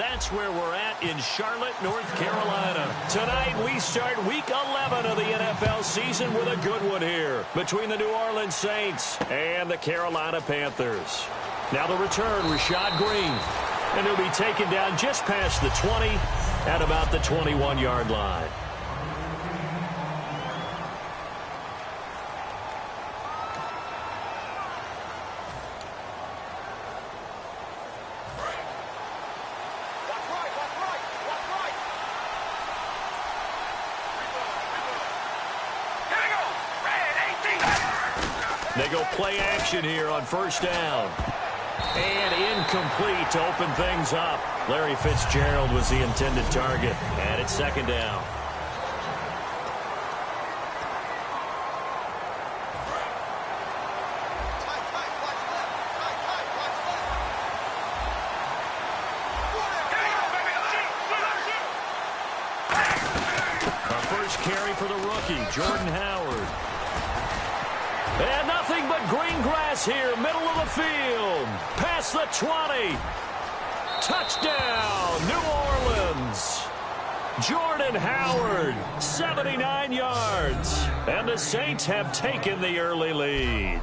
that's where we're at in Charlotte, North Carolina. Tonight, we start Week 11 of the NFL season with a good one here between the New Orleans Saints and the Carolina Panthers. Now the return, Rashad Green. And he'll be taken down just past the 20 at about the 21-yard line. They go play action here on first down. And incomplete to open things up. Larry Fitzgerald was the intended target. And it's second down. Our first carry for the rookie, Jordan Howard. And nothing but green grass here, middle of the field. Past the 20. Touchdown, New Orleans. Jordan Howard, 79 yards. And the Saints have taken the early lead.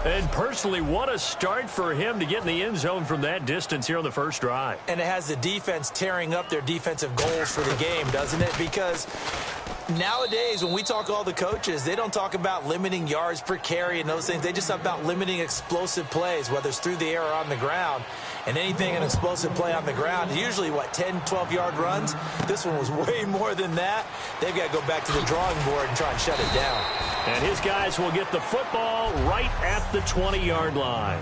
And personally, what a start for him to get in the end zone from that distance here on the first drive. And it has the defense tearing up their defensive goals for the game, doesn't it? Because nowadays, when we talk to all the coaches, they don't talk about limiting yards per carry and those things. They just talk about limiting explosive plays, whether it's through the air or on the ground. And anything an explosive play on the ground, usually, 10, 12-yard runs? This one was way more than that. They've got to go back to the drawing board and try and shut it down. And his guys will get the football right at the 20-yard line.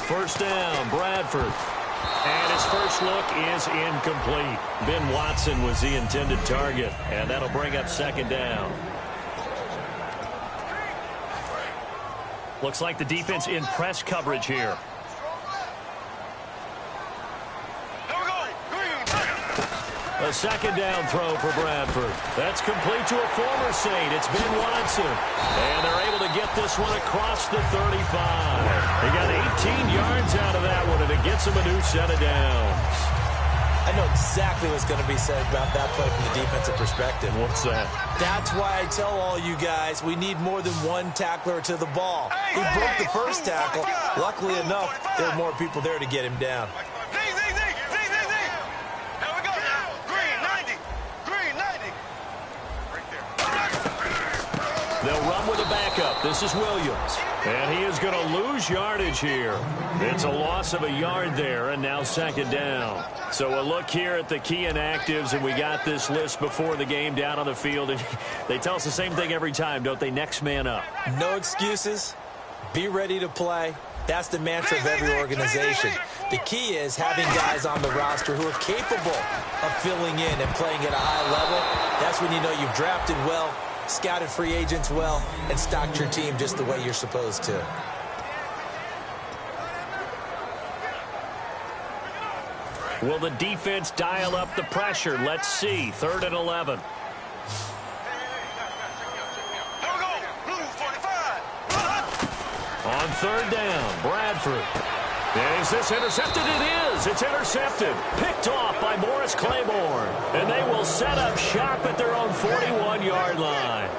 First down, Bradford. And his first look is incomplete. Ben Watson was the intended target, and that'll bring up second down. Looks like the defense in press coverage here. A second down throw for Bradford. That's complete to a former Saint. It's Ben Watson. And they're able to get this one across the 35. They got 18 yards out of that one, and it gets them a new set of downs. I know exactly what's going to be said about that play from the defensive perspective. What's that? That's why I tell all you guys we need more than one tackler to the ball. He broke the first tackle. Luckily enough, there were more people there to get him down. They'll run with a backup. This is Williams. And he is going to lose yardage here. It's a loss of a yard there, and now second down. So a look here at the key inactives, and we got this list before the game down on the field. And they tell us the same thing every time, don't they? Next man up. No excuses. Be ready to play. That's the mantra of every organization. The key is having guys on the roster who are capable of filling in and playing at a high level. That's when you know you've drafted well, scouted free agents well, and stocked your team just the way you're supposed to. Will the defense dial up the pressure? Let's see. 3rd and 11. On 3rd down, Bradford. Is this intercepted? It is. It's intercepted. Picked off by Morris Claiborne. And they will set up shop at their own 41-yard line.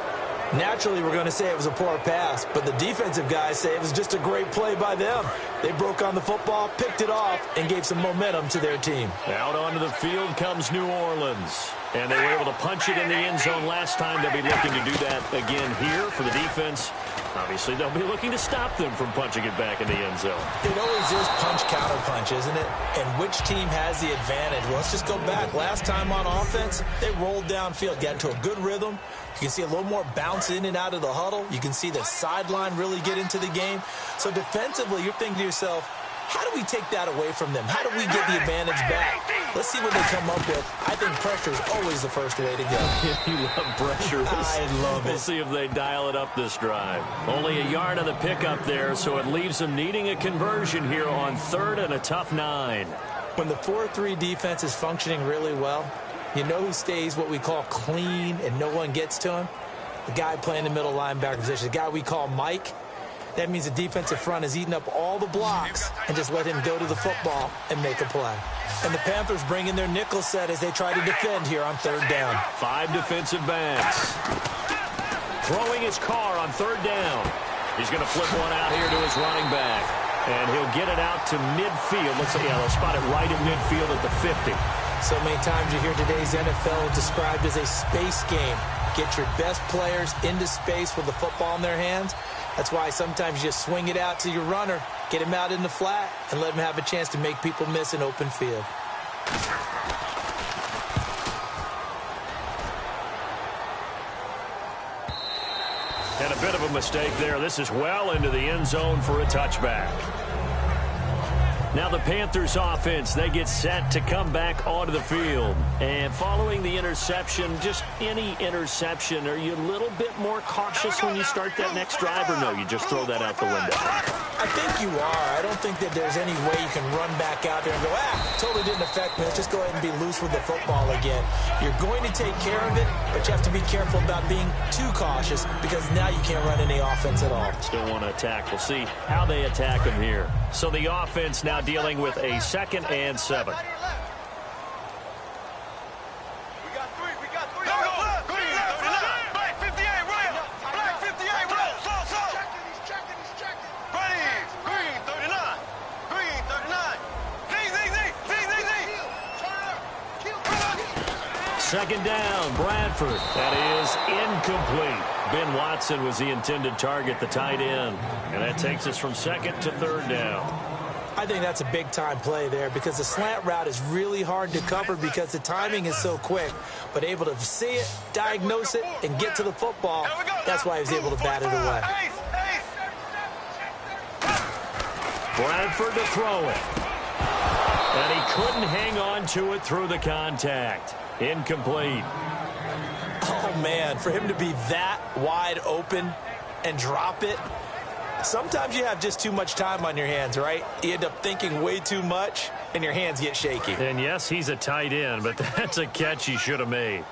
Naturally, we're going to say it was a poor pass, but the defensive guys say it was just a great play by them. They broke on the football, picked it off, and gave some momentum to their team. Out onto the field comes New Orleans. And they were able to punch it in the end zone last time. They'll be looking to do that again here for the defense. Obviously, they'll be looking to stop them from punching it back in the end zone. It always is punch-counter-punch, isn't it? And which team has the advantage? Well, let's just go back. Last time on offense, they rolled downfield, got into a good rhythm. You can see a little more bounce in and out of the huddle. You can see the sideline really get into the game. So defensively, you're thinking to yourself, how do we take that away from them? How do we get the advantage back? Let's see what they come up with. I think pressure is always the first way to go. You love pressure. I love it. We'll see if they dial it up this drive. Only a yard on the pickup there, so it leaves them needing a conversion here on 3rd and a tough 9. When the 4-3 defense is functioning really well, You know who stays what we call clean and no one gets to him? The guy playing the middle linebacker position, the guy we call Mike. That means the defensive front is eating up all the blocks and just let him go to the football and make a play. And the Panthers bring in their nickel set as they try to defend here on third down. 5 defensive backs. Throwing his car on third down. He's going to flip one out here to his running back. And he'll get it out to midfield. Looks like, yeah, they'll spot it right at midfield at the 50. So many times you hear today's NFL described as a space game. Get your best players into space with the football in their hands. That's why sometimes you just swing it out to your runner, get him out in the flat, and let him have a chance to make people miss an open field. And a bit of a mistake there. This is well into the end zone for a touchback. Now the Panthers offense, they get set to come back onto the field. And following the interception, just any interception, are you a little bit more cautious when you start that next drive, or no, you just throw that out the window? I think you are. I don't think that there's any way you can run back out there and go, totally didn't affect me. Let's just go ahead and be loose with the football again. You're going to take care of it, but you have to be careful about being too cautious because now you can't run any offense at all. Still want to attack. We'll see how they attack him here. So the offense now dealing with a 2nd and 7. Second down, Bradford. That is incomplete. Ben Watson was the intended target, the tight end. And that takes us from 2nd to 3rd down. I think that's a big-time play there because the slant route is really hard to cover because the timing is so quick. But able to see it, diagnose it, and get to the football, that's why he was able to bat it away. Bradford to throw it. And he couldn't hang on to it through the contact. Incomplete. Oh, man, for him to be that wide open and drop it, sometimes you have just too much time on your hands, right? You end up thinking way too much, and your hands get shaky. And, yes, he's a tight end, but that's a catch he should have made.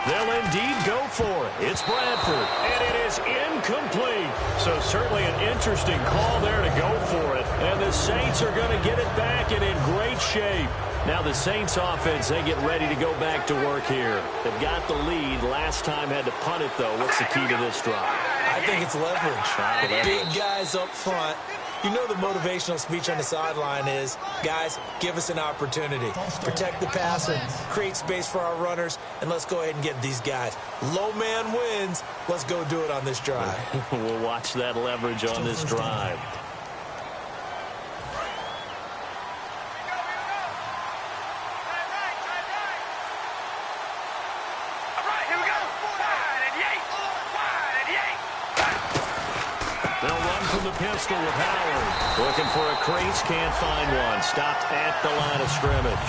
They'll indeed go for it. It's Bradford, and it is incomplete. So certainly an interesting call there to go for it. And the Saints are going to get it back and in great shape. Now the Saints offense, they get ready to go back to work here. They've got the lead. Last time had to punt it, though. What's the key to this drive? I think it's leverage. The big guys up front. You know the motivational speech on the sideline is, guys, give us an opportunity. Protect the passer, create space for our runners, and let's go ahead and get these guys. Low man wins. Let's go do it on this drive. We'll watch that leverage on this drive. Pistol with Howard. Looking for a crease, can't find one. Stopped at the line of scrimmage.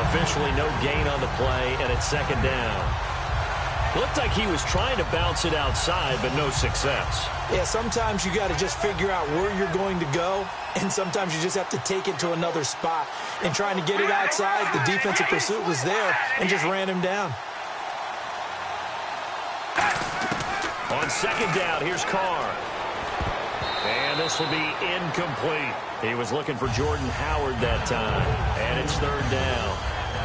Officially no gain on the play, and it's 2nd down. Looked like he was trying to bounce it outside, but no success. Yeah, sometimes you got to just figure out where you're going to go, and sometimes you just have to take it to another spot. And trying to get it outside, the defensive pursuit was there and just ran him down. On 2nd down, here's Carr. And this will be incomplete. He was looking for Jordan Howard that time. And it's 3rd down.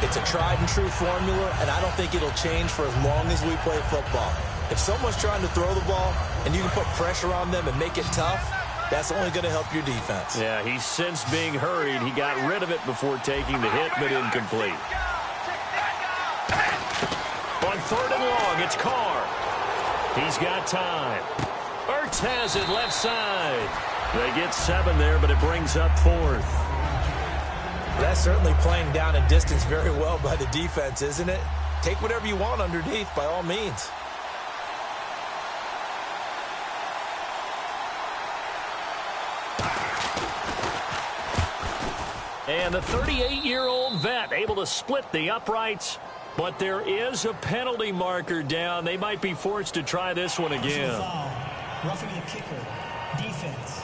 It's a tried-and-true formula, and I don't think it'll change for as long as we play football. If someone's trying to throw the ball and you can put pressure on them and make it tough, that's only going to help your defense. Yeah, he's since being hurried. He got rid of it before taking the hit, but incomplete. On 3rd and long, it's Carr. He's got time. Ertz has it left side. They get 7 there, but it brings up 4th. That's certainly playing down and distance very well by the defense, isn't it? Take whatever you want underneath, by all means. And the 38-year-old vet able to split the uprights, but there is a penalty marker down. They might be forced to try this one again. Roughing the kicker, defense.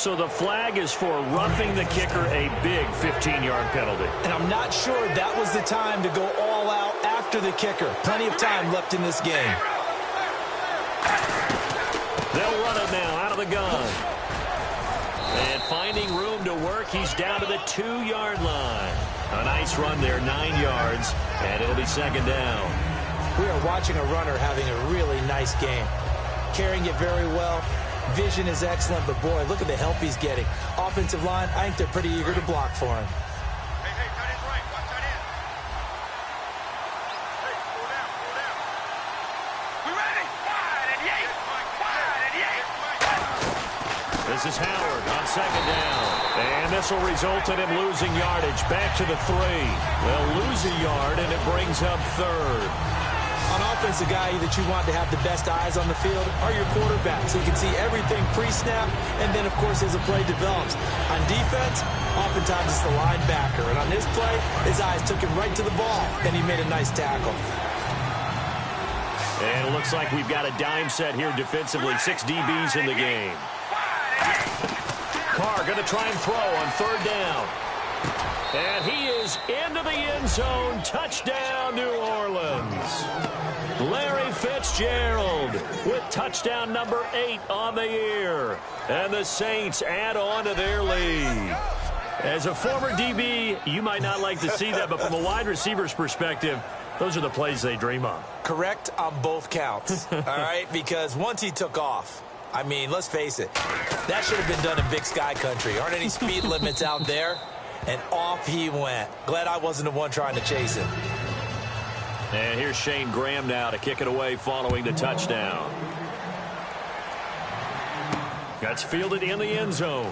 So the flag is for roughing the kicker, a big 15-yard penalty. And I'm not sure that was the time to go all out after the kicker. Plenty of time left in this game. They'll run it now out of the gun. And finding room to work, he's down to the 2-yard line. A nice run there, 9 yards, and it'll be second down. We are watching a runner having a really nice game. Carrying it very well. Vision is excellent, but boy, look at the help he's getting. Offensive line, I think they're pretty eager to block for him. Hey, tight end's right. Watch tight end. Hey, pull down. We ready? Wide and yank. Wide and yank. This is Howard on second down. And this will result in him losing yardage. Back to the 3. They'll lose a yard, and it brings up third. On offense, the guy that you want to have the best eyes on the field are your quarterbacks. So you can see everything pre-snap, and then, of course, as the play develops. On defense, oftentimes it's the linebacker. And on this play, his eyes took him right to the ball, and he made a nice tackle. And it looks like we've got a dime set here defensively. 6 DBs in the game. Carr going to try and throw on third down. And he is into the end zone. Touchdown, New Orleans. Larry Fitzgerald with touchdown number 8 on the year. And the Saints add on to their lead. As a former DB, you might not like to see that, but from a wide receiver's perspective, those are the plays they dream of. Correct on both counts, all right? Because once he took off, I mean, let's face it, that should have been done in Big Sky country. Aren't any speed limits out there? And off he went. Glad I wasn't the one trying to chase him. And here's Shane Graham now to kick it away following the touchdown. That's fielded in the end zone.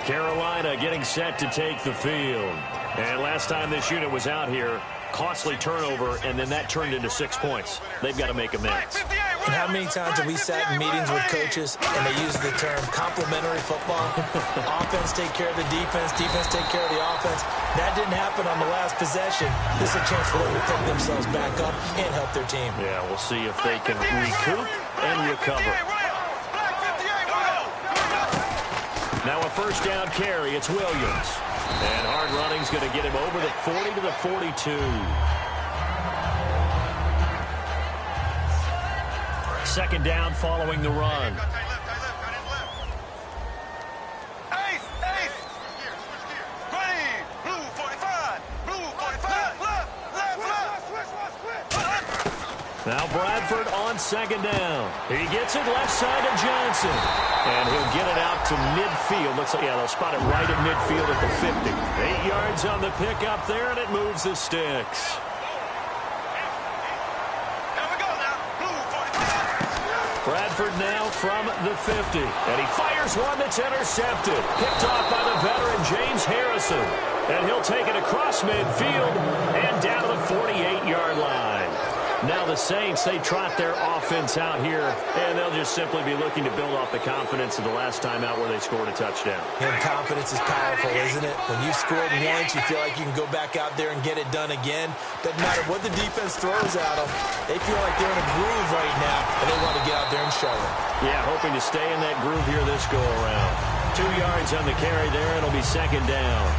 Carolina getting set to take the field. And last time this unit was out here, costly turnover, and then that turned into 6 points. They've got to make amends. And how many times have we sat in meetings with coaches and they use the term complementary football? Offense take care of the defense, defense take care of the offense. That didn't happen on the last possession. This is a chance for them to pick themselves back up and help their team. Yeah, we'll see if they can recoup and recover. Now a first down carry. It's Williams. And hard running's going to get him over the 40 to the 42. Second down following the run. Now Bradford on second down. He gets it left side to Johnson. And he'll get it out to midfield. Looks like, yeah, they'll spot it right at midfield at the 50. 8 yards on the pickup there, and it moves the sticks. Bradford now from the 50. And he fires one that's intercepted. Picked off by the veteran James Harrison. And he'll take it across midfield and down to the 48-yard line. Now the Saints, they trot their offense out here, and they'll just simply be looking to build off the confidence of the last time out where they scored a touchdown. And confidence is powerful, isn't it? When you've scored once, you feel like you can go back out there and get it done again. Doesn't matter what the defense throws at them. They feel like they're in a groove right now, and they want to get out there and show it. Yeah, hoping to stay in that groove here this go-around. 2 yards on the carry there, and it'll be second down.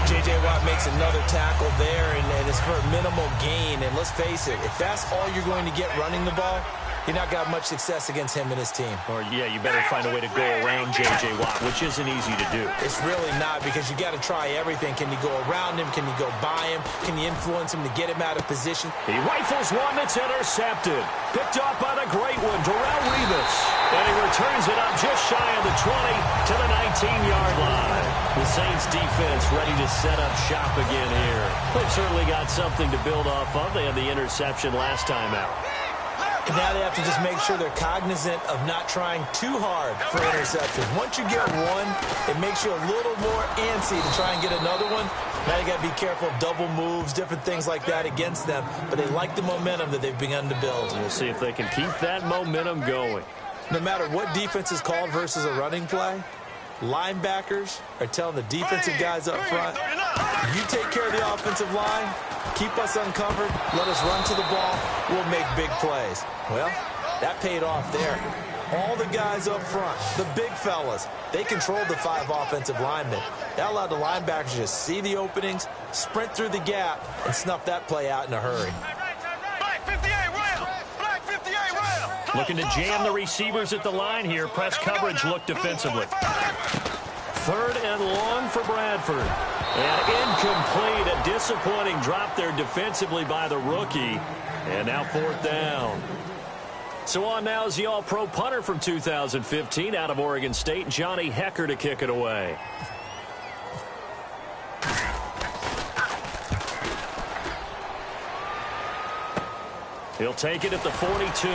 J.J. Watt makes another tackle there, and it's for a minimal gain. And let's face it, if that's all you're going to get running the ball, you're not got much success against him and his team. Or, yeah, you better find a way to go around J.J. Watt, which isn't easy to do. It's really not, because you got to try everything. Can you go around him? Can you go by him? Can you influence him to get him out of position? He rifles one that's intercepted. Picked off by the great one, Darrelle Revis. And he returns it up just shy of the 20 to the 19-yard line. The Saints defense ready to set up shop again here. They've certainly got something to build off of. They had the interception last time out. And now they have to just make sure they're cognizant of not trying too hard for interceptions. Once you get one, it makes you a little more antsy to try and get another one. Now you got to be careful of double moves, different things like that against them. But they like the momentum that they've begun to build. We'll see if they can keep that momentum going. No matter what defense is called versus a running play, linebackers are telling the defensive guys up front, You take care of the offensive line, keep us uncovered, let us run to the ball, we'll make big plays. Well, that paid off there. All the guys up front, the big fellas, they controlled the 5 offensive linemen. That allowed the linebackers to just see the openings, sprint through the gap, and snuff that play out in a hurry. Black 58, well. Black 58, well. Looking to jam the receivers at the line here. Press coverage look defensively. 3rd and long for Bradford. And incomplete. A disappointing drop there defensively by the rookie. And now 4th down. So on now is the All-Pro punter from 2015 out of Oregon State, Johnny Hecker, to kick it away. He'll take it at the 42.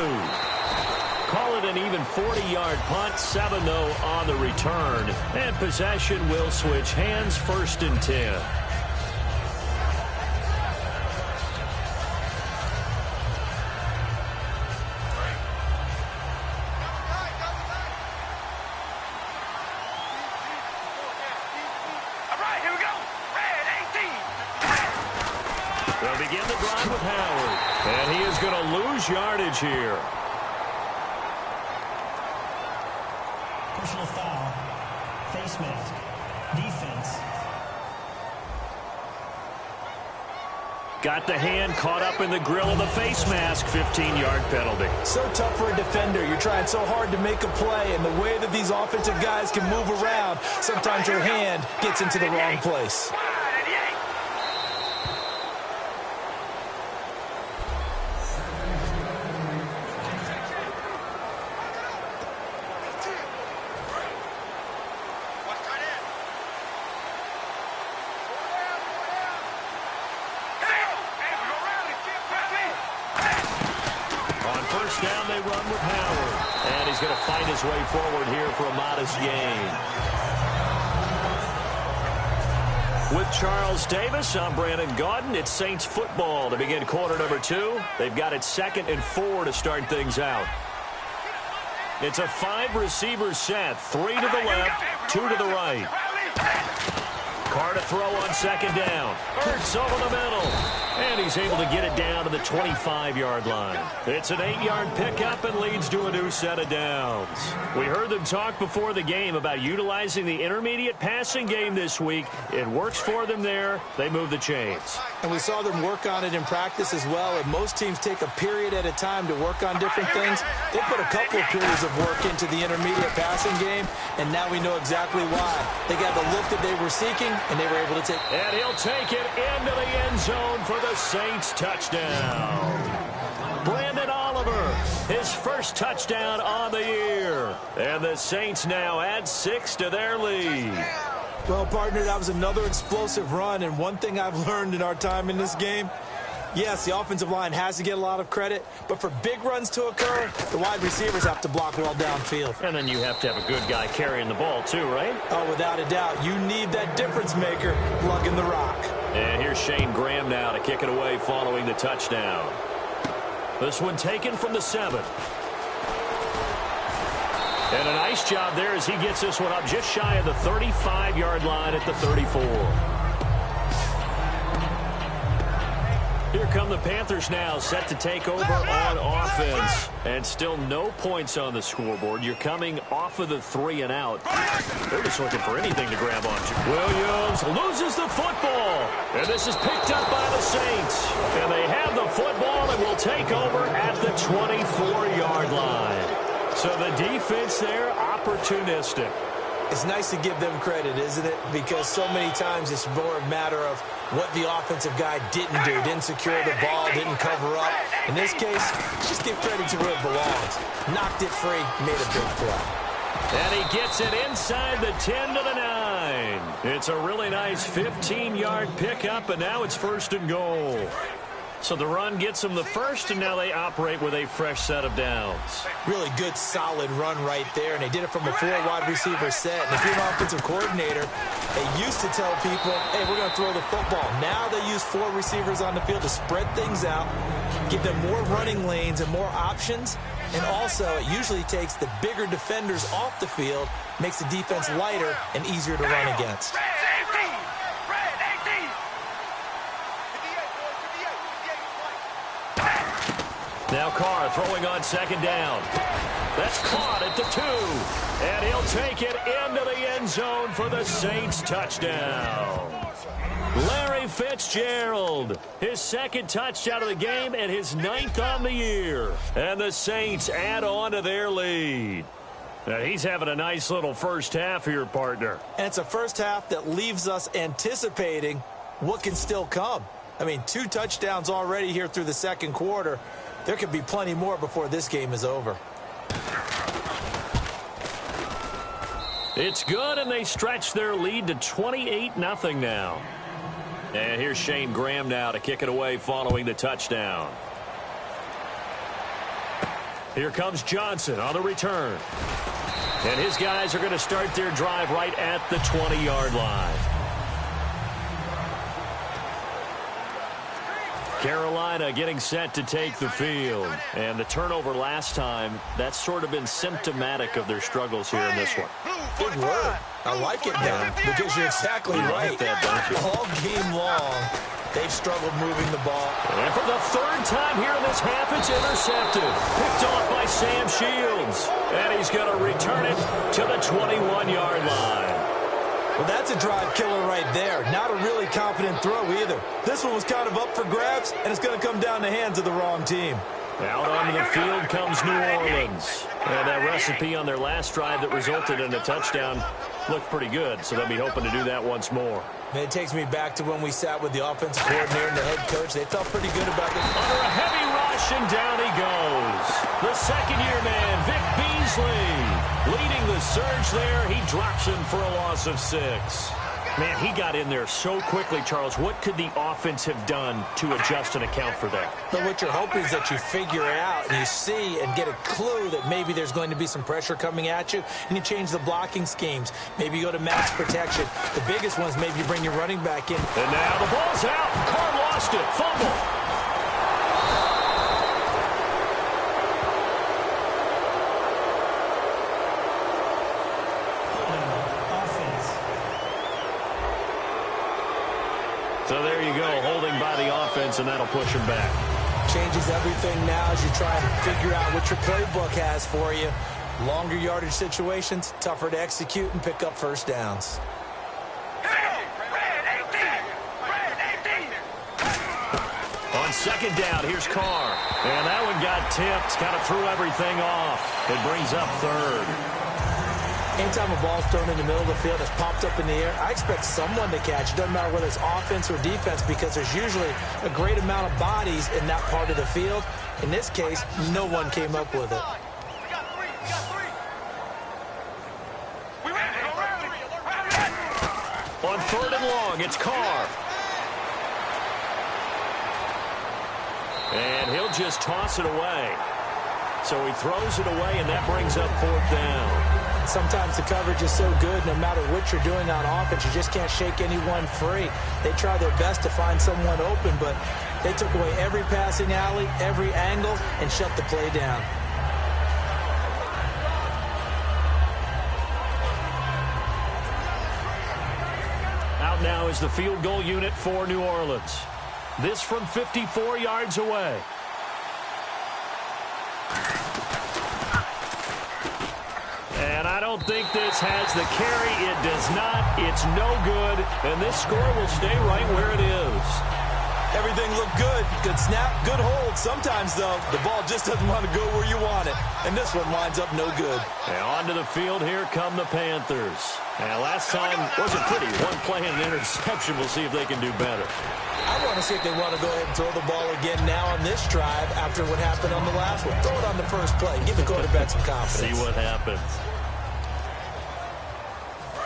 Call it an even 40-yard punt, 7 though on the return. And possession will switch hands, 1st and 10. They'll begin the drive with Howard. And he is going to lose yardage here. Personal foul. Face mask. Defense. Got the hand caught up in the grill of the face mask. 15-yard penalty. So tough for a defender. You're trying so hard to make a play, and the way that these offensive guys can move around, sometimes your hand gets into the wrong place. Down they run with Howard. And he's going to fight his way forward here for a modest gain. With Charles Davis, I'm Brandon Gaudin. It's Saints football to begin quarter number 2. They've got it 2nd and 4 to start things out. It's a 5-receiver set. 3 to the left, 2 to the right. Carr to throw on 2nd down. Hurts over the middle. And he's able to get it down to the 25-yard line. It's an 8-yard pickup and leads to a new set of downs. We heard them talk before the game about utilizing the intermediate passing game this week. It works for them there. They move the chains. And we saw them work on it in practice as well. And most teams take a period at a time to work on different things. They put a couple of periods of work into the intermediate passing game, and now we know exactly why. They got the look that they were seeking, and they were able to take. And he'll take it into the end zone for the Saints touchdown. Brandon Oliver, his first touchdown on the year. And the Saints now add 6 to their lead. Well, partner, that was another explosive run, and one thing I've learned in our time in this game, yes, the offensive line has to get a lot of credit, but for big runs to occur, the wide receivers have to block well downfield. And then you have to have a good guy carrying the ball too, right? Oh, without a doubt. You need that difference maker lugging the rock. And here's Shane Graham now to kick it away following the touchdown. This one taken from the 7. And a nice job there as he gets this one up just shy of the 35-yard line at the 34. Here come the Panthers now, set to take over on offense. And still no points on the scoreboard. You're coming off of the 3 and out. They're just looking for anything to grab onto. Williams loses the football. And this is picked up by the Saints. And they have the football and will take over at the 24-yard line. So the defense there, opportunistic. It's nice to give them credit, isn't it? Because so many times it's more a matter of what the offensive guy didn't do. Didn't secure the ball, didn't cover up. In this case, just give credit to where it belongs. Knocked it free, made a big play. And he gets it inside the 10 to the 9. It's a really nice 15-yard pickup, and now it's 1st and goal. So the run gets them the first, and now they operate with a fresh set of downs. Really good, solid run right there, and they did it from a 4-wide receiver set. And if you're an offensive coordinator, they used to tell people, hey, we're going to throw the football. Now they use 4 receivers on the field to spread things out, give them more running lanes and more options. And also, it usually takes the bigger defenders off the field, makes the defense lighter and easier to run against. Now Carr throwing on second down. That's caught at the 2. And he'll take it into the end zone for the Saints touchdown. Larry Fitzgerald, his second touchdown of the game and his 9th on the year. And the Saints add on to their lead. Now he's having a nice little first half here, partner. And it's a first half that leaves us anticipating what can still come. I mean, 2 touchdowns already here through the second quarter. There could be plenty more before this game is over. It's good, and they stretch their lead to 28-0 now. And here's Shane Graham now to kick it away following the touchdown. Here comes Johnson on the return. And his guys are going to start their drive right at the 20-yard line. Carolina getting set to take the field. And the turnover last time, that's sort of been symptomatic of their struggles here in this one. Good word. I like it now because you're exactly right. Like that, don't you? All game long, they've struggled moving the ball. And for the 3rd time here in this half, it's intercepted. Picked off by Sam Shields. And he's going to return it to the 21-yard line. Well, that's a drive killer right there. Not a really confident throw either. This one was kind of up for grabs, and it's going to come down the hands of the wrong team. Out onto the field comes New Orleans. And that recipe on their last drive that resulted in a touchdown looked pretty good, so they'll be hoping to do that once more. And it takes me back to when we sat with the offensive coordinator and the head coach. They felt pretty good about it. Under a heavy rush, and down he goes. The second-year man, Vic Beasley, leading the surge there. He drops him for a loss of 6. Man, he got in there so quickly, Charles. What could the offense have done to adjust and account for that? But what you're hoping is that you figure it out and you see and get a clue that maybe there's going to be some pressure coming at you, and you change the blocking schemes. Maybe you go to max protection. The biggest ones, maybe you bring your running back in. And now the ball's out. Carr lost it. Fumble. So there you go, holding by the offense, and that'll push him back. Changes everything now as you try and figure out what your playbook has for you. Longer yardage situations, tougher to execute and pick up first downs. On second down, here's Carr. And that one got tipped, kind of threw everything off. It brings up 3rd. Anytime a ball's thrown in the middle of the field, it's popped up in the air, I expect someone to catch. It doesn't matter whether it's offense or defense because there's usually a great amount of bodies in that part of the field. In this case, no one came up with it. On 3rd and long, it's Carr. And he'll just toss it away. So he throws it away, and that brings up 4th down. Sometimes the coverage is so good, no matter what you're doing on offense, you just can't shake anyone free. They try their best to find someone open, but they took away every passing alley, every angle, and shut the play down. Out now is the field goal unit for New Orleans. This from 54 yards away. And I don't think this has the carry. It does not. It's no good. And this score will stay right where it is. Everything looked good. Good snap, good hold. Sometimes, though, the ball just doesn't want to go where you want it. And this one winds up no good. And onto the field, here come the Panthers. And last time wasn't pretty. One play and an interception. We'll see if they can do better. I want to see if they want to go ahead and throw the ball again now on this drive after what happened on the last one. Throw it on the first play. Give the quarterback some confidence. See what happens.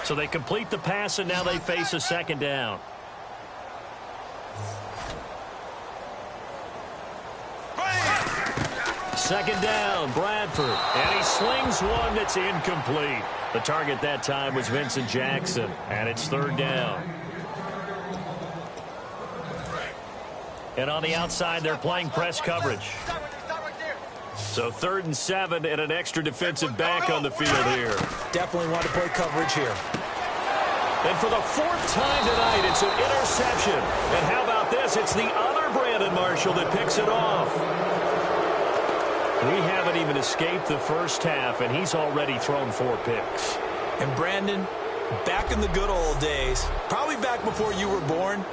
So they complete the pass, and now they face a second down. Second down, Bradford. And he slings one that's incomplete. The target that time was Vincent Jackson, and it's 3rd down. And on the outside, they're playing press coverage. So 3rd and 7 and an extra defensive back on the field here. Definitely want to play coverage here. And for the 4th time tonight, it's an interception. And how about this? It's the other Brandon Marshall that picks it off. We haven't even escaped the first half, and he's already thrown 4 picks. And Brandon, back in the good old days, probably back before you were born,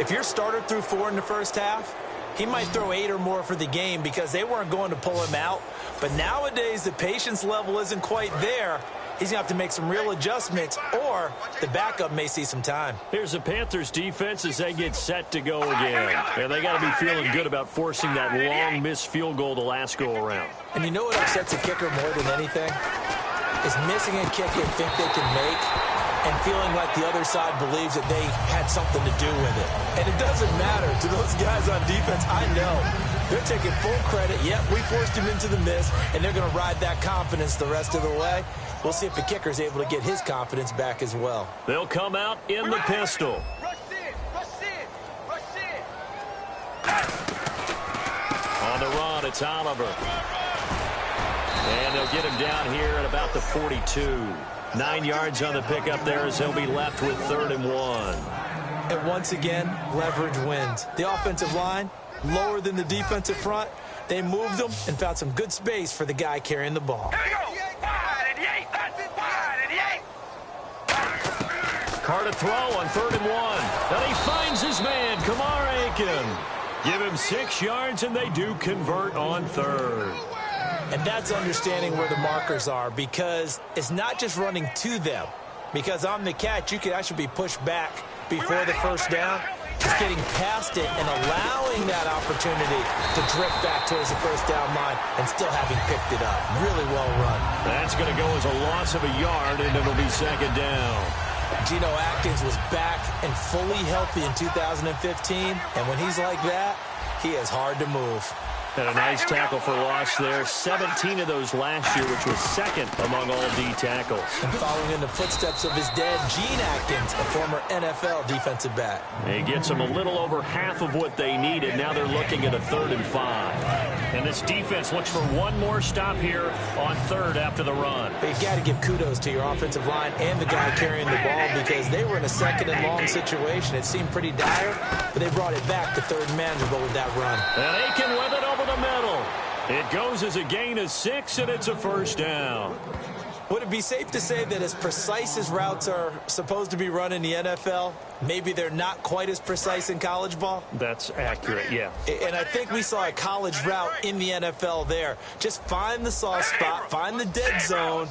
if your starter threw 4 in the first half, he might throw 8 or more for the game because they weren't going to pull him out. But nowadays, the patience level isn't quite there. He's going to have to make some real adjustments, or the backup may see some time. Here's the Panthers defense as they get set to go again. And they got to be feeling good about forcing that long missed field goal the last go around. And you know what upsets a kicker more than anything? Is missing a kick they think they can make and feeling like the other side believes that they had something to do with it. And it doesn't matter to those guys on defense. I know. They're taking full credit. Yep, we forced him into the miss, and they're going to ride that confidence the rest of the way. We'll see if the kicker's able to get his confidence back as well. They'll come out in the pistol. Rush in, rush in, rush in. On the run, it's Oliver. And they'll get him down here at about the 42. 9 yards on the pickup there as they'll be left with 3rd and 1. And once again, leverage wins. The offensive line, lower than the defensive front. They moved them and found some good space for the guy carrying the ball. Here we go. Wide and yay. That's it. Wide and yay. Carr to throw on 3rd and 1. And he finds his man, Kamar Aiken. Give him 6 yards, and they do convert on 3rd. And that's understanding where the markers are, because it's not just running to them. Because on the catch, you could actually be pushed back before the first down. It's getting past it and allowing that opportunity to drift back towards the first down line and still having picked it up. Really well run. That's going to go as a loss of a yard, and it'll be 2nd down. Geno Atkins was back and fully healthy in 2015, and when he's like that, he is hard to move. And a nice tackle for loss there. 17 of those last year, which was 2nd among all D tackles. And following in the footsteps of his dad, Gene Atkins, a former NFL defensive back. He gets them a little over half of what they needed. Now they're looking at a 3rd and 5. And this defense looks for one more stop here on 3rd after the run. But you've got to give kudos to your offensive line and the guy carrying the ball, because they were in a 2nd and long situation. It seemed pretty dire, but they brought it back to 3rd and manageable with that run. And Aiken with it over the middle. It goes as a gain of 6, and it's a 1st down. Would it be safe to say that as precise as routes are supposed to be run in the NFL, maybe they're not quite as precise in college ball? That's accurate, yeah. And I think we saw a college route in the NFL there. Just find the soft spot, find the dead zone,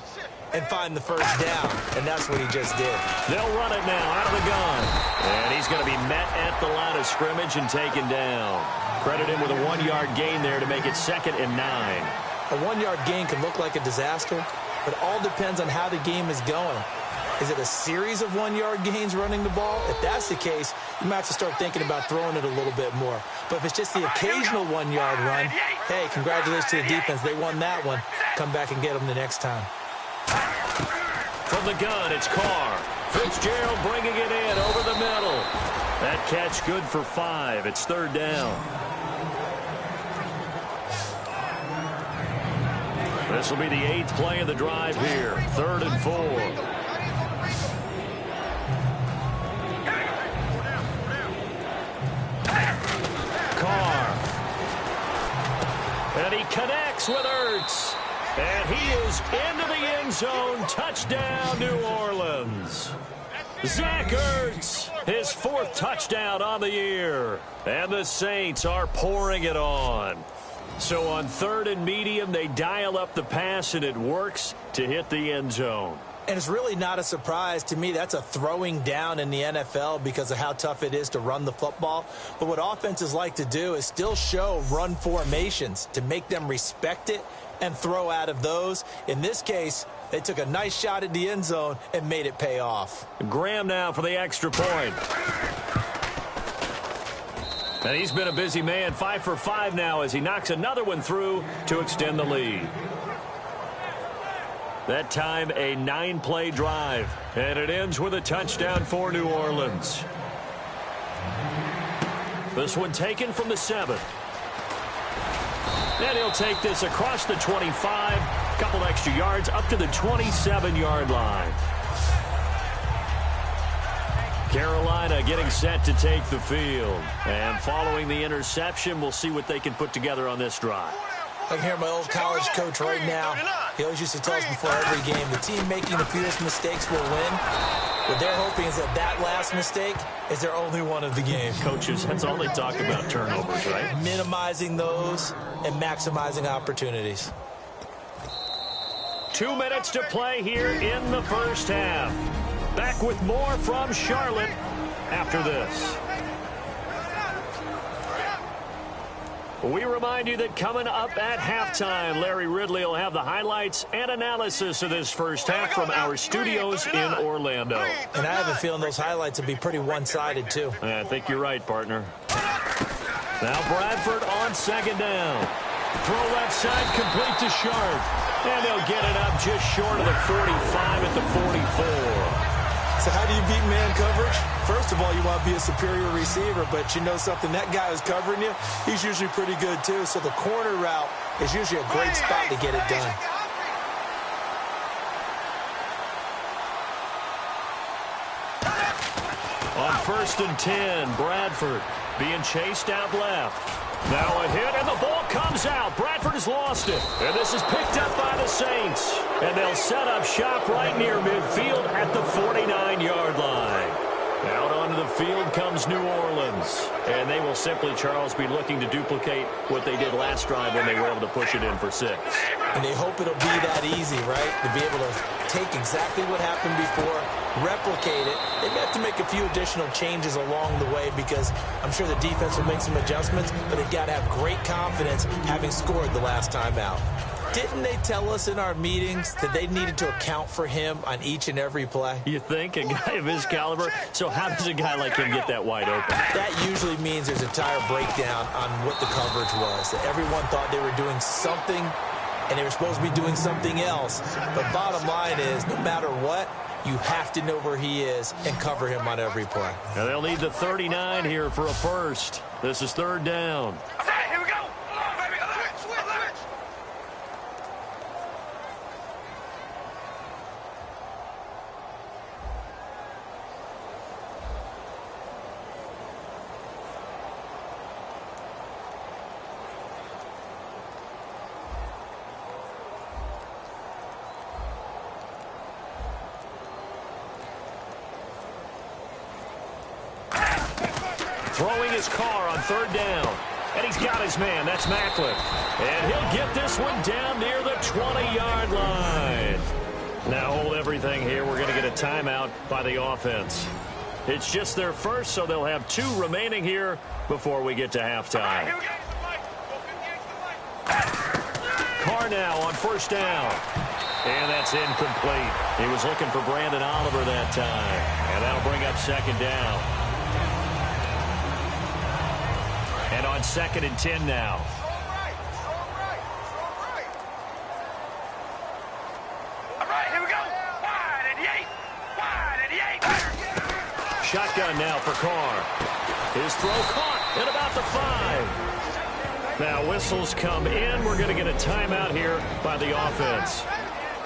and find the first down. And that's what he just did. They'll run it now out of the gun. And he's going to be met at the line of scrimmage and taken down. Credit him with a 1-yard gain there to make it 2nd and 9. A 1-yard gain can look like a disaster, but all depends on how the game is going. Is it a series of 1-yard gains running the ball? If that's the case, you might have to start thinking about throwing it a little bit more. But if it's just the occasional 1-yard run, hey, congratulations to the defense. They won that one. Come back and get them the next time. From the gun, it's Carr. Fitzgerald bringing it in over the middle. That catch good for 5. It's 3rd down. This will be the 8th play of the drive here. 3rd and 4. Carr. And he connects with Ertz. And he is into the end zone. Touchdown, New Orleans. Zach Ertz, his 4th touchdown on the year. And the Saints are pouring it on. So on 3rd and medium, they dial up the pass, and it works to hit the end zone. And it's really not a surprise to me. That's a throwing down in the NFL because of how tough it is to run the football. But what offenses like to do is still show run formations to make them respect it and throw out of those. In this case, they took a nice shot at the end zone and made it pay off. Graham now for the extra point. And he's been a busy man, 5 for 5 now as he knocks another one through to extend the lead. That time a 9-play drive, and it ends with a touchdown for New Orleans. This one taken from the 7. And he'll take this across the 25, couple extra yards up to the 27-yard line. Carolina getting set to take the field. And following the interception, we'll see what they can put together on this drive. I can hear my old college coach right now. He always used to tell us before every game, the team making the fewest mistakes will win. What they're hoping is that last mistake is their only one of the game. Coaches, that's all they talk about, turnovers, right? Minimizing those and maximizing opportunities. 2 minutes to play here in the first half. Back with more from Charlotte after this. We remind you that coming up at halftime, Larry Ridley will have the highlights and analysis of this first half from our studios in Orlando. And I have a feeling those highlights will be pretty one-sided, too. I think you're right, partner. Now Bradford on second down. Throw left side, complete to Sharp. And they'll get it up just short of the 45 at the 44. So how do you beat man coverage? First of all, you want to be a superior receiver, but you know something, that guy who's covering you, he's usually pretty good too. So the corner route is usually a great spot to get it done. On 1st and 10, Bradford being chased out left. Now a hit, and the ball comes out. Bradford has lost it. And this is picked up by the Saints. And they'll set up shop right near midfield at the 49-yard line. Out onto the field comes New Orleans. And they will simply, Charles, be looking to duplicate what they did last drive when they were able to push it in for 6. And they hope it'll be that easy, right? To be able to take exactly what happened before, replicate it. They may have to make a few additional changes along the way because I'm sure the defense will make some adjustments, but they've got to have great confidence having scored the last time out. Didn't they tell us in our meetings that they needed to account for him on each and every play? You think? A guy of his caliber? So how does a guy like him get that wide open? That usually means there's a tire breakdown on what the coverage was. That everyone thought they were doing something, and they were supposed to be doing something else. But bottom line is, no matter what, you have to know where he is and cover him on every play. Now they'll need the 39 here for a first. This is 3rd down. Here we go. Throwing his car on 3rd down. And he's got his man. That's Macklin. And he'll get this one down near the 20-yard line. Now hold everything here. We're going to get a timeout by the offense. It's just their first, so they'll have 2 remaining here before we get to halftime. Carr now on 1st down. And that's incomplete. He was looking for Brandon Oliver that time. And that'll bring up 2nd down. And on 2nd and 10 now. All right, here we go. Wide at the 8. Wide at the 8. Shotgun now for Carr. His throw caught at about the 5. Now whistles come in. We're going to get a timeout here by the offense.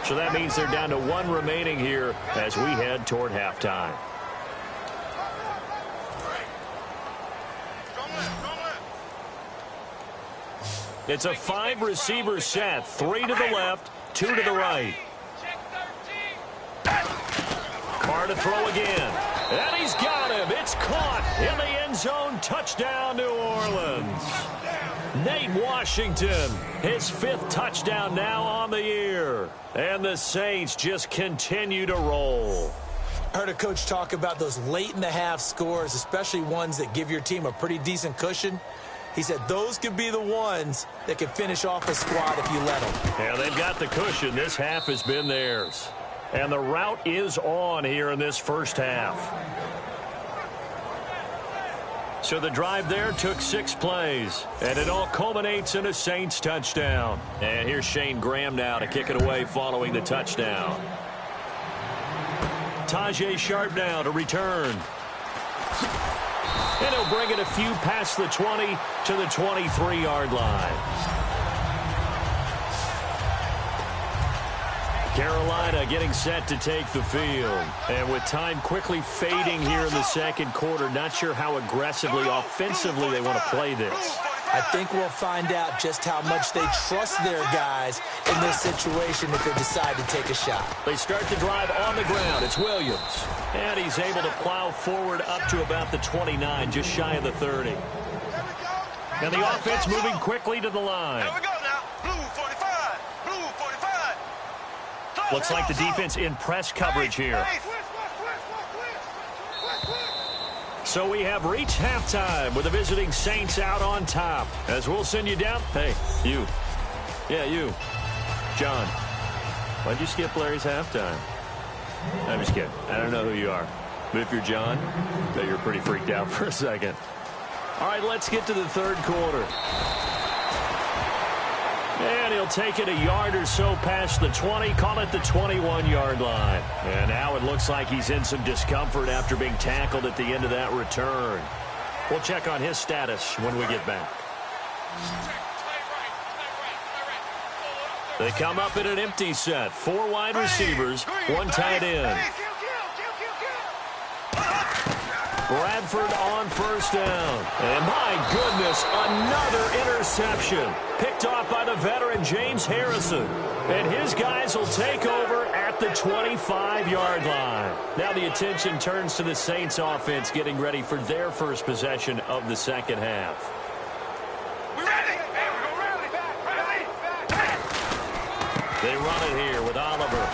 So that means they're down to 1 remaining here as we head toward halftime. It's a 5-receiver set. 3 to the left, 2 to the right. Carr to throw again. And he's got him. It's caught in the end zone. Touchdown, New Orleans. Nate Washington, his 5th touchdown now on the year. And the Saints just continue to roll. I heard a coach talk about those late-in-the-half scores, especially ones that give your team a pretty decent cushion. He said those could be the ones that can finish off a squad if you let them. Yeah, they've got the cushion. This half has been theirs. And the route is on here in this first half. So the drive there took 6 plays. And it all culminates in a Saints touchdown. And here's Shane Graham now to kick it away following the touchdown. Tajay Sharp now to return. And he'll bring it a few past the 20 to the 23-yard line. Carolina getting set to take the field. And with time quickly fading here in the second quarter, not sure how aggressively, offensively they want to play this. I think we'll find out just how much they trust their guys in this situation if they decide to take a shot. They start the drive on the ground. It's Williams. And he's able to plow forward up to about the 29, just shy of the 30. And the offense moving quickly to the line. Here we go now. Blue 45. Blue 45. Looks like the defense in press coverage here. So we have reached halftime with the visiting Saints out on top. As we'll send you down. Hey, you. Yeah, you. John. Why'd you skip Larry's halftime? I'm just kidding. I don't know who you are. But if you're John, I bet you're pretty freaked out for a second. All right, let's get to the third quarter. And he'll take it a yard or so past the 20, call it the 21-yard line. And now it looks like he's in some discomfort after being tackled at the end of that return. We'll check on his status when we get back. They come up in an empty set. 4 wide receivers, 1 tight end. Bradford on first down. And my goodness, another interception. Picked off by the veteran James Harrison. And his guys will take over at the 25-yard line. Now the attention turns to the Saints offense getting ready for their first possession of the second half. They run it here with Oliver.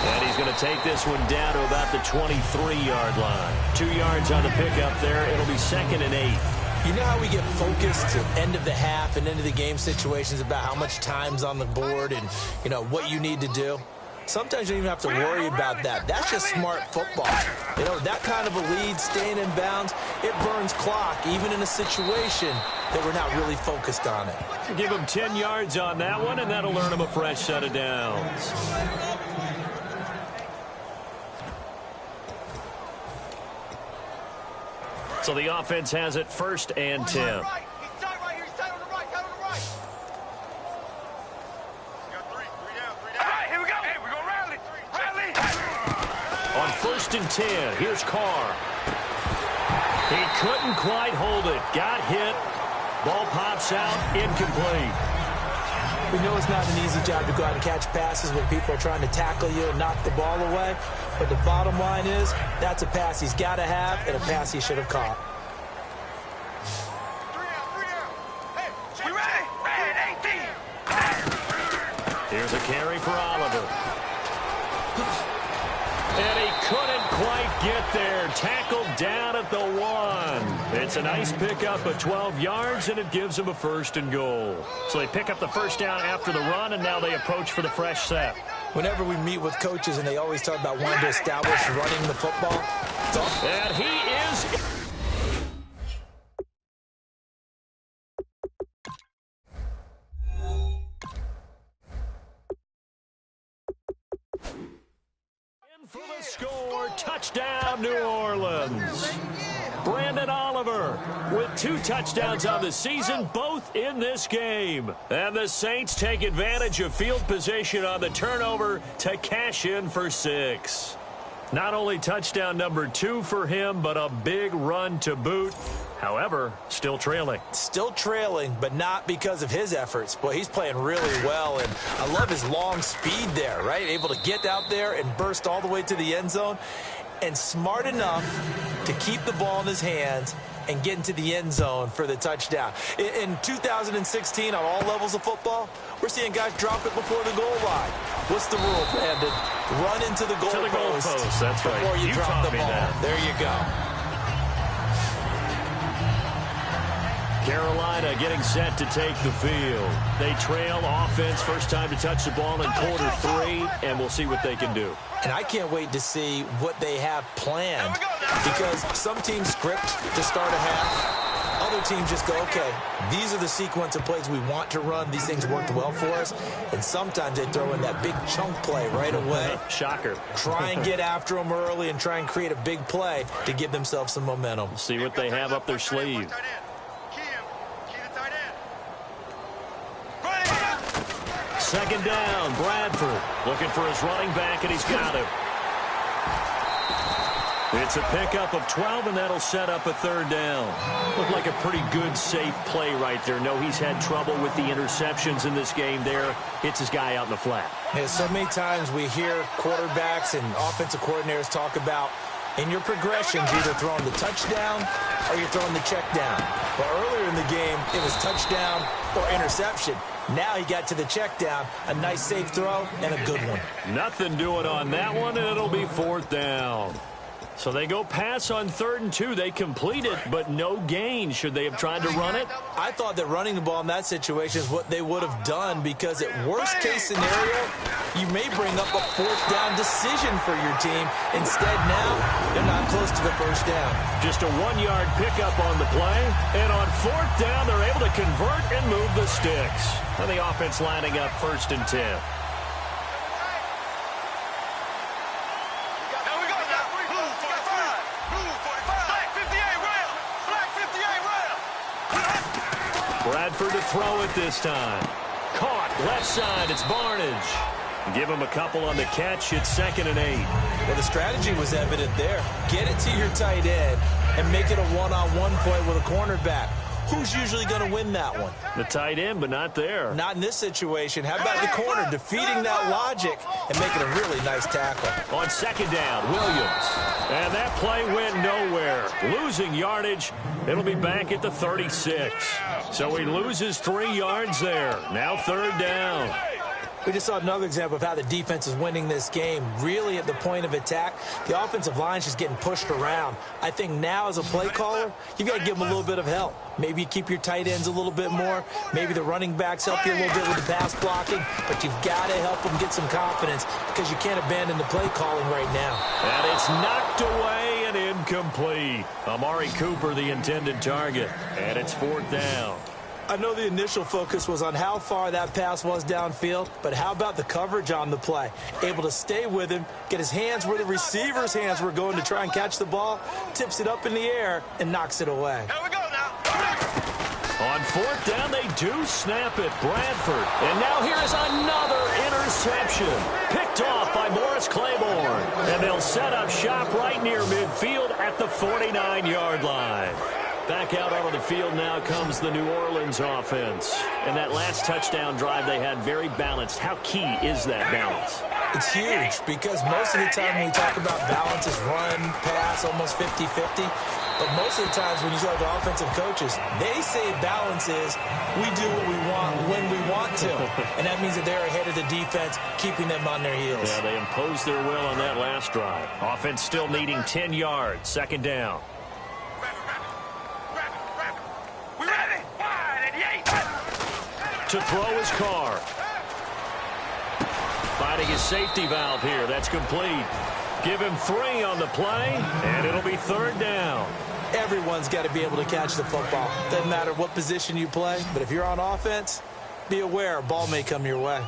And he's going to take this one down to about the 23-yard line. 2 yards on the pickup there. It'll be 2nd and 8. You know how we get focused at end of the half and end of the game situations about how much time's on the board and, you know, what you need to do? Sometimes you don't even have to worry about that. That's just smart football. You know, that kind of a lead, staying in bounds, it burns clock, even in a situation that we're not really focused on it. Give him 10 yards on that one, and that'll earn him a fresh set of downs. So the offense has it 1st and 10. On 1st and 10, here's Carr. He couldn't quite hold it. Got hit. Ball pops out, incomplete. We know it's not an easy job to go out and catch passes when people are trying to tackle you and knock the ball away. But the bottom line is, that's a pass he's got to have and a pass he should have caught. Here's a carry for Oliver. And he couldn't quite get there. Tackled down at the 1. It's a nice pickup of 12 yards, and it gives them a 1st and goal. So they pick up the 1st down after the run, and now they approach for the fresh set. Whenever we meet with coaches and they always talk about wanting to establish running the football. And he is... for the score, touchdown New Orleans. Brandon Oliver with 2 touchdowns on the season, both in this game. And the Saints take advantage of field position on the turnover to cash in for 6. Not only touchdown number 2 for him, but a big run to boot. However, still trailing. Still trailing, but not because of his efforts. Boy, he's playing really well, and I love his long speed there, right? Able to get out there and burst all the way to the end zone, and smart enough to keep the ball in his hands and get into the end zone for the touchdown. In 2016, on all levels of football, we're seeing guys drop it before the goal line. What's the rule, Brandon? Run into the goal post. That's right. Before you drop the ball. There you go. Carolina getting set to take the field. They trail offense, first time to touch the ball in quarter 3, and we'll see what they can do. And I can't wait to see what they have planned, because some teams script to start a half. Other teams just go, okay, these are the sequence of plays we want to run. These things worked well for us. And sometimes they throw in that big chunk play right away. Shocker. Try and get after them early and try and create a big play to give themselves some momentum. See what they have up their sleeve. Second down, Bradford looking for his running back, and he's got him. It's a pickup of 12, and that'll set up a third down. Looked like a pretty good, safe play right there. No, he's had trouble with the interceptions in this game there. Hits his guy out in the flat. Yeah, so many times we hear quarterbacks and offensive coordinators talk about in your progressions, you're either throwing the touchdown or you're throwing the check down. But earlier in the game, it was touchdown or interception. Now he got to the check down, a nice safe throw, and a good one. Nothing doing on that one, and it'll be fourth down. So they go pass on 3rd and 2. They complete it, but no gain. Should they have tried to run it? I thought that running the ball in that situation is what they would have done because at worst case scenario, you may bring up a 4th down decision for your team. Instead now, they're not close to the first down. Just a 1-yard pickup on the play. And on 4th down, they're able to convert and move the sticks. And the offense lining up 1st and 10. Bradford to throw it this time. Caught, left side, it's Barnage. Give him a couple on the catch, it's 2nd and 8. Well, the strategy was evident there. Get it to your tight end and make it a one-on-one play with a cornerback. Who's usually going to win that one? The tight end, but not there. Not in this situation. How about the corner defeating that logic and making a really nice tackle? On 2nd down, Williams. And that play went nowhere. Losing yardage. It'll be back at the 36. So he loses 3 yards there. Now 3rd down. We just saw another example of how the defense is winning this game. Really at the point of attack, the offensive line is just getting pushed around. I think now as a play caller, you've got to give them a little bit of help. Maybe you keep your tight ends a little bit more. Maybe the running backs help you a little bit with the pass blocking. But you've got to help them get some confidence because you can't abandon the play calling right now. And it's knocked away and incomplete. Amari Cooper, the intended target. And it's 4th down. I know the initial focus was on how far that pass was downfield, but how about the coverage on the play? Able to stay with him, get his hands where the receiver's hands were going to try and catch the ball, tips it up in the air, and knocks it away. Here we go now. On 4th down, they do snap it, Bradford. And now here is another interception. Picked off by Morris Claiborne. And they'll set up shop right near midfield at the 49-yard line. Back out onto the field now comes the New Orleans offense. And that last touchdown drive they had very balanced. How key is that balance? It's huge because most of the time when we talk about balance is run, pass, almost 50-50. But most of the times when you talk to offensive coaches, they say balance is we do what we want when we want to. And that means that they're ahead of the defense, keeping them on their heels. Yeah, they imposed their will on that last drive. Offense still needing 10 yards. 2nd down. We ready? Wide and yay. To throw his car. Finding his safety valve here. That's complete. Give him 3 on the play, and it'll be 3rd down. Everyone's got to be able to catch the football. Doesn't matter what position you play, but if you're on offense, be aware a ball may come your way.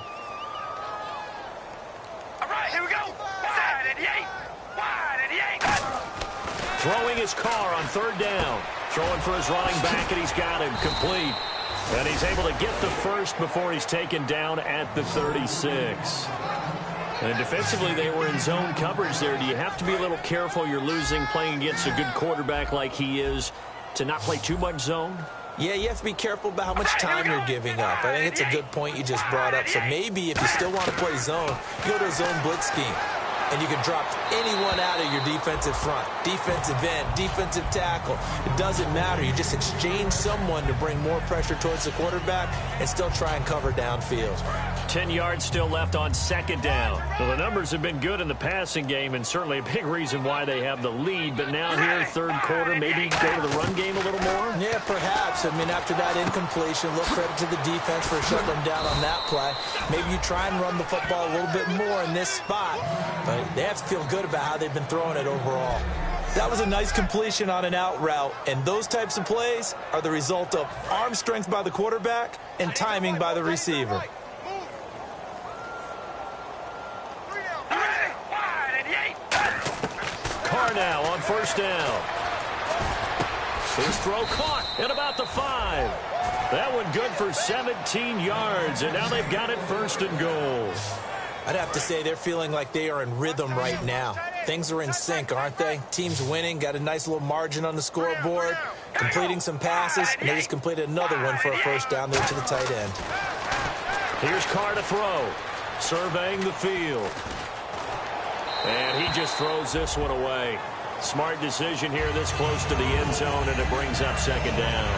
All right, here we go. Wide and yay. Wide and yay. Throwing his car on 3rd down. Throwing for his running back, and he's got him complete. And he's able to get the first before he's taken down at the 36. And defensively, they were in zone coverage there. Do you have to be a little careful? You're losing, playing against a good quarterback like he is, to not play too much zone? Yeah, you have to be careful about how much time you're giving up. I think it's a good point you just brought up. So maybe if you still want to play zone, you go to a zone blitz scheme. And you can drop anyone out of your defensive front, defensive end, defensive tackle. It doesn't matter. You just exchange someone to bring more pressure towards the quarterback and still try and cover downfield. 10 yards still left on 2nd down. Well, the numbers have been good in the passing game and certainly a big reason why they have the lead. But now here, 3rd quarter, maybe go to the run game a little more? Yeah, perhaps. I mean, after that incompletion, a little credit to the defense for shutting them down on that play. Maybe you try and run the football a little bit more in this spot. But they have to feel good about how they've been throwing it overall. That was a nice completion on an out route, and those types of plays are the result of arm strength by the quarterback and timing by the receiver. Carr now on 1st down. His throw caught at about the 5. That one good for 17 yards, and now they've got it 1st and goal. I'd have to say they're feeling like they are in rhythm right now. Things are in sync, aren't they? Teams winning, got a nice little margin on the scoreboard, completing some passes, and they just completed another one for a first down there to the tight end. Here's Carr to throw, surveying the field. And he just throws this one away. Smart decision here this close to the end zone, and it brings up second down.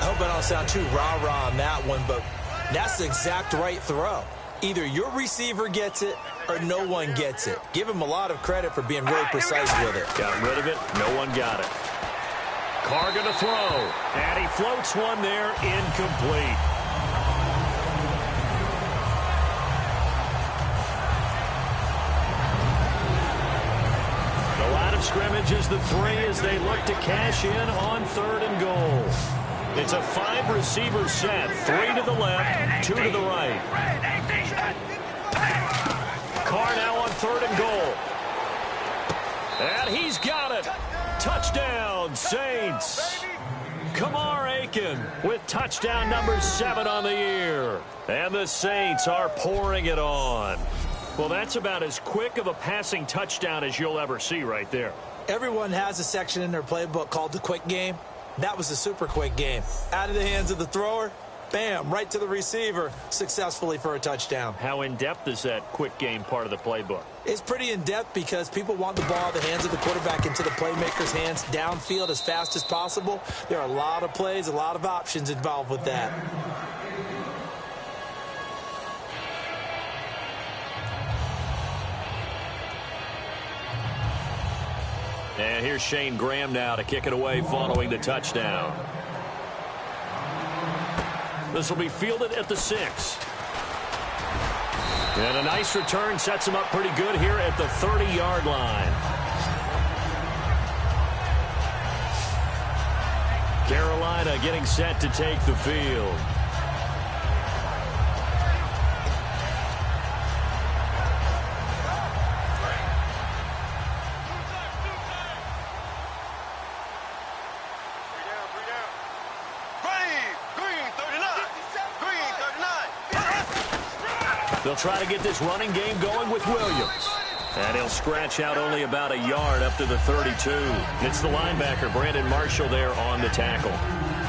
I hope I don't sound too rah-rah on that one, but that's the exact right throw. Either your receiver gets it or no one gets it. Give him a lot of credit for being really precise with it. Got rid of it. No one got it. Carr going to throw. And he floats one there, incomplete. The line of scrimmage is the 3 as they look to cash in on 3rd and goal. It's a 5-receiver set. 3 to the left, 2 to the right. Carr now on 3rd and goal. And he's got it. Touchdown, Saints. Kamar Aiken with touchdown number 7 on the year. And the Saints are pouring it on. Well, that's about as quick of a passing touchdown as you'll ever see right there. Everyone has a section in their playbook called the quick game. That was a super quick game. Out of the hands of the thrower, bam, right to the receiver, successfully for a touchdown. How in-depth is that quick game part of the playbook? It's pretty in-depth because people want the ball out of the hands of the quarterback into the playmaker's hands downfield as fast as possible. There are a lot of plays, a lot of options involved with that. And here's Shane Graham now to kick it away following the touchdown. This will be fielded at the 6. And a nice return sets him up pretty good here at the 30-yard line. Carolina getting set to take the field. They'll try to get this running game going with Williams. And he'll scratch out only about a yard up to the 32. It's the linebacker, Brandon Marshall, there on the tackle.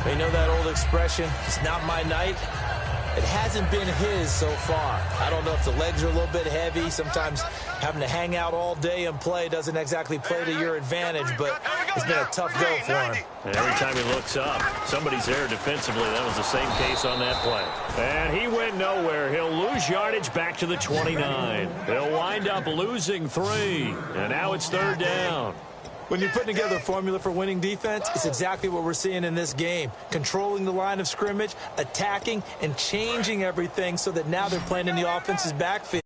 You know that old expression, it's not my night? It hasn't been his so far. I don't know if the legs are a little bit heavy. Sometimes having to hang out all day and play doesn't exactly play to your advantage, but it's been a tough go for him. And every time he looks up, somebody's there defensively. That was the same case on that play. And he went nowhere. He'll lose yardage back to the 29. He'll wind up losing 3. And now it's 3rd down. When you're putting together a formula for winning defense, it's exactly what we're seeing in this game. Controlling the line of scrimmage, attacking, and changing everything so that now they're playing in the offense's backfield.